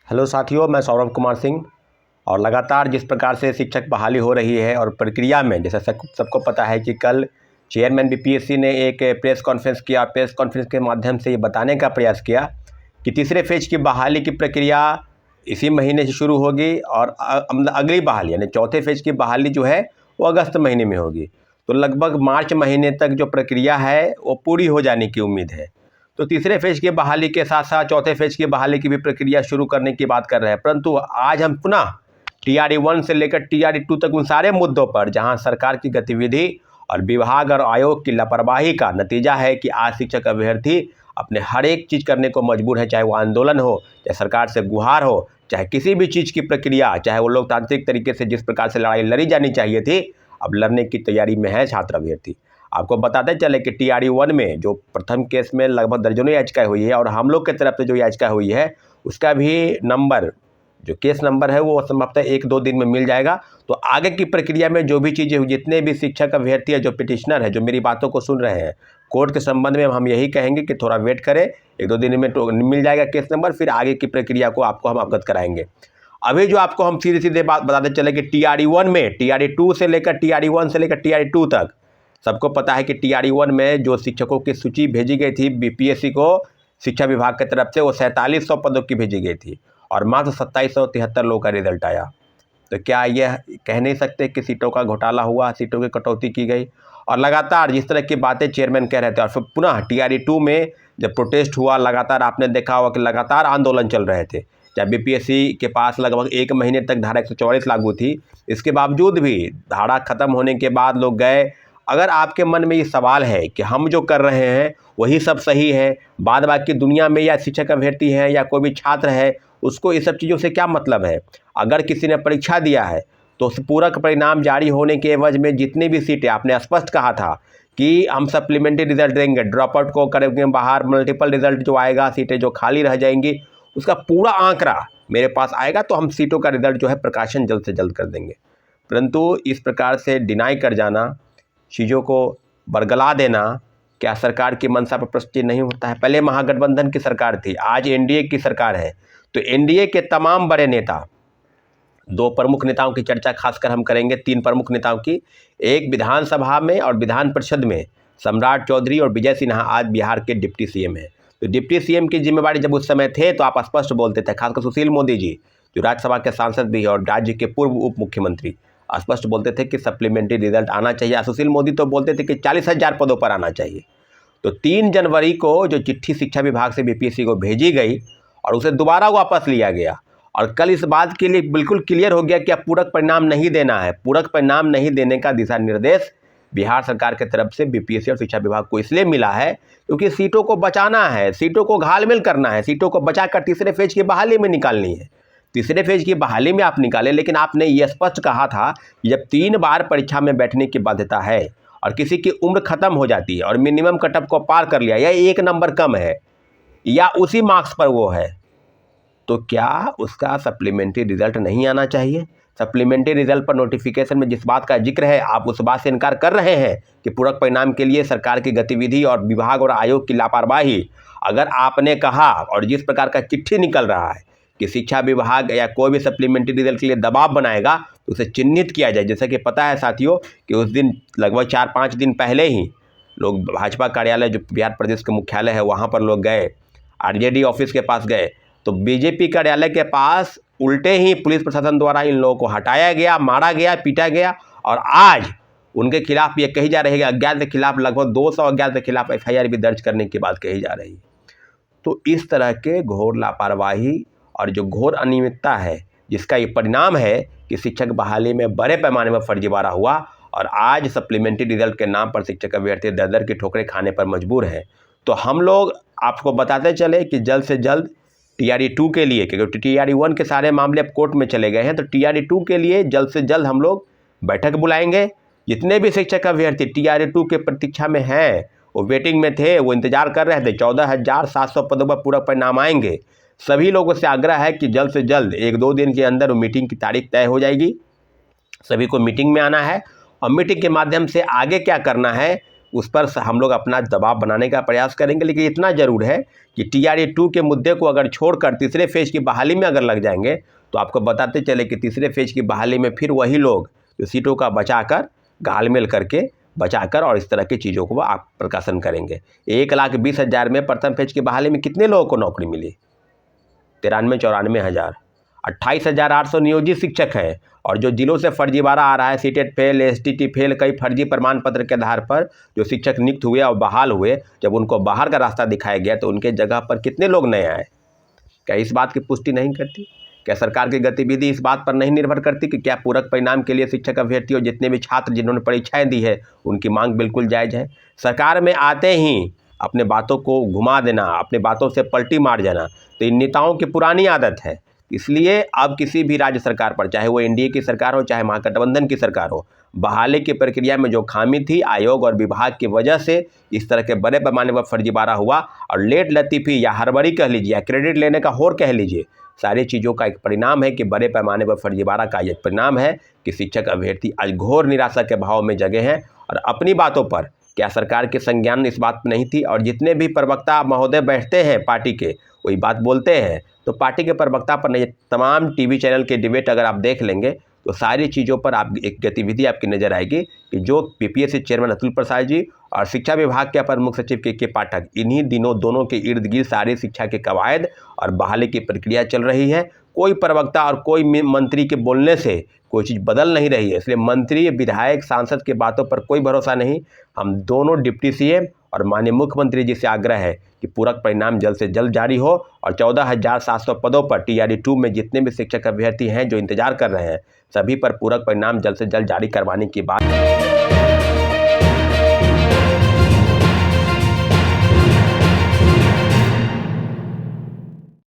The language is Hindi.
हेलो साथियों, मैं सौरभ कुमार सिंह। और लगातार जिस प्रकार से शिक्षक बहाली हो रही है और प्रक्रिया में जैसा सबको पता है कि कल चेयरमैन बीपीएससी ने एक प्रेस कॉन्फ्रेंस किया। प्रेस कॉन्फ्रेंस के माध्यम से ये बताने का प्रयास किया कि तीसरे फेज की बहाली की प्रक्रिया इसी महीने से शुरू होगी और अगली बहाली यानी चौथे फेज की बहाली जो है वो अगस्त महीने में होगी। तो लगभग मार्च महीने तक जो प्रक्रिया है वो पूरी हो जाने की उम्मीद है। तो तीसरे फेज की बहाली के साथ साथ चौथे फेज की बहाली की भी प्रक्रिया शुरू करने की बात कर रहे हैं। परंतु आज हम पुनः TRE 1 से लेकर TRE 2 तक उन सारे मुद्दों पर जहां सरकार की गतिविधि और विभाग और आयोग की लापरवाही का नतीजा है कि आज शिक्षक अभ्यर्थी अपने हर एक चीज़ करने को मजबूर है, चाहे वो आंदोलन हो, चाहे सरकार से गुहार हो, चाहे किसी भी चीज़ की प्रक्रिया, चाहे वो लोकतांत्रिक तरीके से जिस प्रकार से लड़ाई लड़ी जानी चाहिए थी, अब लड़ने की तैयारी में है छात्र अभ्यर्थी। आपको बताते चले कि TRE 1 में जो प्रथम केस में लगभग दर्जनों याचिकाएं हुई है और हम लोग की तरफ से जो याचिका हुई है उसका भी नंबर, जो केस नंबर है वो संभवतः 1-2 दिन में मिल जाएगा। तो आगे की प्रक्रिया में जो भी चीज़ें, जितने भी शिक्षक अभ्यर्थी है, जो पिटिशनर है, जो मेरी बातों को सुन रहे हैं, कोर्ट के संबंध में हम यही कहेंगे कि थोड़ा वेट करें, 1-2 दिन में तो मिल जाएगा केस नंबर, फिर आगे की प्रक्रिया को आपको हम अवगत कराएंगे। अभी जो आपको हम सीधे सीधे बात बताते चले कि TRE 1 में TRE 2 से लेकर TRE 1 से लेकर TRE 2 तक सबको पता है कि TRE 1 में जो शिक्षकों की सूची भेजी गई थी बीपीएससी को शिक्षा विभाग की तरफ से, वो 4700 पदों की भेजी गई थी और मात्र 2773 लोगों का रिजल्ट आया। तो क्या यह कह नहीं सकते कि सीटों का घोटाला हुआ, सीटों की कटौती की गई? और लगातार जिस तरह की बातें चेयरमैन कह रहे थे और फिर पुनः TRE 2 में जब प्रोटेस्ट हुआ, लगातार आपने देखा होगा कि लगातार आंदोलन चल रहे थे। चाहे बीपीएससी के पास लगभग 1 महीने तक धारा 144 लागू थी, इसके बावजूद भी धारा खत्म होने के बाद लोग गए। अगर आपके मन में ये सवाल है कि हम जो कर रहे हैं वही सब सही है, बाद बाकी दुनिया में या शिक्षक अभ्यर्थी है या कोई भी छात्र है, उसको ये सब चीज़ों से क्या मतलब है? अगर किसी ने परीक्षा दिया है तो उस पूरक परिणाम जारी होने के एवज में जितनी भी सीटें, आपने स्पष्ट कहा था कि हम सप्लीमेंट्री रिजल्ट देंगे, ड्रॉप आउट को करेंगे बाहर, मल्टीपल रिजल्ट जो आएगा, सीटें जो खाली रह जाएंगी उसका पूरा आंकड़ा मेरे पास आएगा तो हम सीटों का रिजल्ट जो है प्रकाशन जल्द से जल्द कर देंगे। परंतु इस प्रकार से डिनाई कर जाना, चीज़ों को बरगला देना, क्या सरकार की मंशा पर प्रश्न नहीं होता है? पहले महागठबंधन की सरकार थी, आज एनडीए की सरकार है। तो एनडीए के तमाम बड़े नेता, 2 प्रमुख नेताओं की चर्चा खासकर हम करेंगे, 3 प्रमुख नेताओं की। एक विधानसभा में और विधान परिषद में सम्राट चौधरी और विजय सिन्हा आज बिहार के डिप्टी सीएम हैं। तो डिप्टी सीएम की जिम्मेवारी जब उस समय थे तो आप स्पष्ट बोलते थे, खासकर सुशील मोदी जी जो राज्यसभा के सांसद भी है और राज्य के पूर्व उप मुख्यमंत्री, स्पष्ट बोलते थे कि सप्लीमेंट्री रिजल्ट आना चाहिए। सुशील मोदी तो बोलते थे कि 40,000 पदों पर आना चाहिए। तो 3 जनवरी को जो चिट्ठी शिक्षा विभाग से बीपीएससी को भेजी गई और उसे दोबारा वापस लिया गया और कल इस बात के लिए बिल्कुल क्लियर हो गया कि अब पूरक परिणाम नहीं देना है। पूरक परिणाम नहीं देने का दिशा निर्देश बिहार सरकार की तरफ से बीपीएससी और शिक्षा विभाग को इसलिए मिला है क्योंकि सीटों को बचाना है, सीटों को घालमेल करना है, सीटों को बचाकर तीसरे फेज की बहाली में निकालनी है। तीसरे फेज की बहाली में आप निकालें, लेकिन आपने ये स्पष्ट कहा था कि जब 3 बार परीक्षा में बैठने की बाध्यता है और किसी की उम्र खत्म हो जाती है और मिनिमम कटअप को पार कर लिया या 1 नंबर कम है या उसी मार्क्स पर वो है, तो क्या उसका सप्लीमेंट्री रिजल्ट नहीं आना चाहिए? सप्लीमेंट्री रिजल्ट पर नोटिफिकेशन में जिस बात का जिक्र है, आप उस बात से इनकार कर रहे हैं कि पूरक परिणाम के लिए सरकार की गतिविधि और विभाग और आयोग की लापरवाही। अगर आपने कहा और जिस प्रकार का चिट्ठी निकल रहा है कि शिक्षा विभाग या कोई भी सप्लीमेंट्री रिजल्ट के लिए दबाव बनाएगा तो उसे चिन्हित किया जाए। जैसे कि पता है साथियों कि उस दिन लगभग 4-5 दिन पहले ही लोग भाजपा कार्यालय जो बिहार प्रदेश के मुख्यालय है वहाँ पर लोग गए, आरजेडी ऑफिस के पास गए, तो बीजेपी कार्यालय के पास उल्टे ही पुलिस प्रशासन द्वारा इन लोगों को हटाया गया, मारा गया, पीटा गया और आज उनके खिलाफ ये कही जा रही है कि अज्ञात के खिलाफ लगभग 200 अज्ञात के खिलाफ FIR भी दर्ज करने की बात कही जा रही है। तो इस तरह के घोर लापरवाही और जो घोर अनियमितता है, जिसका ये परिणाम है कि शिक्षक बहाली में बड़े पैमाने पर फर्जीवाड़ा हुआ और आज सप्लीमेंट्री रिजल्ट के नाम पर शिक्षक अभ्यर्थी दर की ठोकरें खाने पर मजबूर हैं। तो हम लोग आपको बताते चले कि जल्द से जल्द TRE 2 के लिए, क्योंकि TRE 1 के सारे मामले अब कोर्ट में चले गए हैं, तो TRE 2 के लिए जल्द से जल्द हम लोग बैठक बुलाएंगे। जितने भी शिक्षक अभ्यर्थी TRE 2 के प्रतीक्षा में हैं, वो वेटिंग में थे, वो इंतजार कर रहे थे, 14,700 पदों पर पूरा परिणाम आएंगे। सभी लोगों से आग्रह है कि जल्द से जल्द 1-2 दिन के अंदर वो मीटिंग की तारीख तय हो जाएगी। सभी को मीटिंग में आना है और मीटिंग के माध्यम से आगे क्या करना है उस पर हम लोग अपना दबाव बनाने का प्रयास करेंगे। लेकिन इतना ज़रूर है कि TRA 2 के मुद्दे को अगर छोड़कर तीसरे फेज की बहाली में अगर लग जाएंगे तो आपको बताते चले कि तीसरे फेज की बहाली में फिर वही लोग जो सीटों का बचाकर घालमेल करके बचाकर और इस तरह की चीज़ों को आप प्रकाशन करेंगे। 1,20,000 में प्रथम फेज की बहाली में कितने लोगों को नौकरी मिली? 93-94 हज़ार। 28,800 नियोजित शिक्षक हैं और जो जिलों से फर्जीवाड़ा आ रहा है, सीटेट फेल, STT फेल, कई फर्जी प्रमाण पत्र के आधार पर जो शिक्षक नियुक्त हुए और बहाल हुए, जब उनको बाहर का रास्ता दिखाया गया तो उनके जगह पर कितने लोग नए आए? क्या इस बात की पुष्टि नहीं करती? क्या सरकार की गतिविधि इस बात पर नहीं निर्भर करती कि क्या पूरक परिणाम के लिए शिक्षक अभ्यर्थी और जितने भी छात्र जिन्होंने परीक्षाएं दी है उनकी मांग बिल्कुल जायज़ है? सरकार में आते ही अपने बातों को घुमा देना, अपने बातों से पलटी मार जाना, तो इन नेताओं की पुरानी आदत है। इसलिए अब किसी भी राज्य सरकार पर, चाहे वो NDA की सरकार हो चाहे महागठबंधन की सरकार हो, बहाली की प्रक्रिया में जो खामी थी आयोग और विभाग की वजह से इस तरह के बड़े पैमाने पर फर्जीवाड़ा हुआ और लेट लतीफ़ी या हड़बड़ी कह लीजिए या क्रेडिट लेने का होड़ कह लीजिए, सारी चीज़ों का एक परिणाम है कि बड़े पैमाने पर फर्जीवाड़ा का यह परिणाम है कि शिक्षक अभ्यर्थी आज घोर निराशा के भाव में जगे हैं। और अपनी बातों पर क्या सरकार के संज्ञान इस बात नहीं थी? और जितने भी प्रवक्ता महोदय बैठते हैं पार्टी के, वही बात बोलते हैं, तो पार्टी के प्रवक्ता पर नहीं, तमाम TV चैनल के डिबेट अगर आप देख लेंगे तो सारी चीज़ों पर आप एक गतिविधि आपकी नज़र आएगी कि जो PPSC चेयरमैन अतुल प्रसाद जी और शिक्षा विभाग के अपर मुख्य सचिव के पाठक, इन्हीं दिनों दोनों के इर्द गिर्द सारी शिक्षा के कवायद और बहाली की प्रक्रिया चल रही है। कोई प्रवक्ता और कोई मंत्री के बोलने से कोई चीज़ बदल नहीं रही है। इसलिए मंत्री, विधायक, सांसद की बातों पर कोई भरोसा नहीं। हम दोनों डिप्टी CM और माननीय मुख्यमंत्री जी से आग्रह है कि पूरक परिणाम जल्द से जल्द जारी हो और 14,700 पदों पर TRA 2 में जितने भी शिक्षक अभ्यर्थी हैं जो इंतजार कर रहे हैं, सभी पर पूरक परिणाम जल्द से जल्द जारी करवाने की बात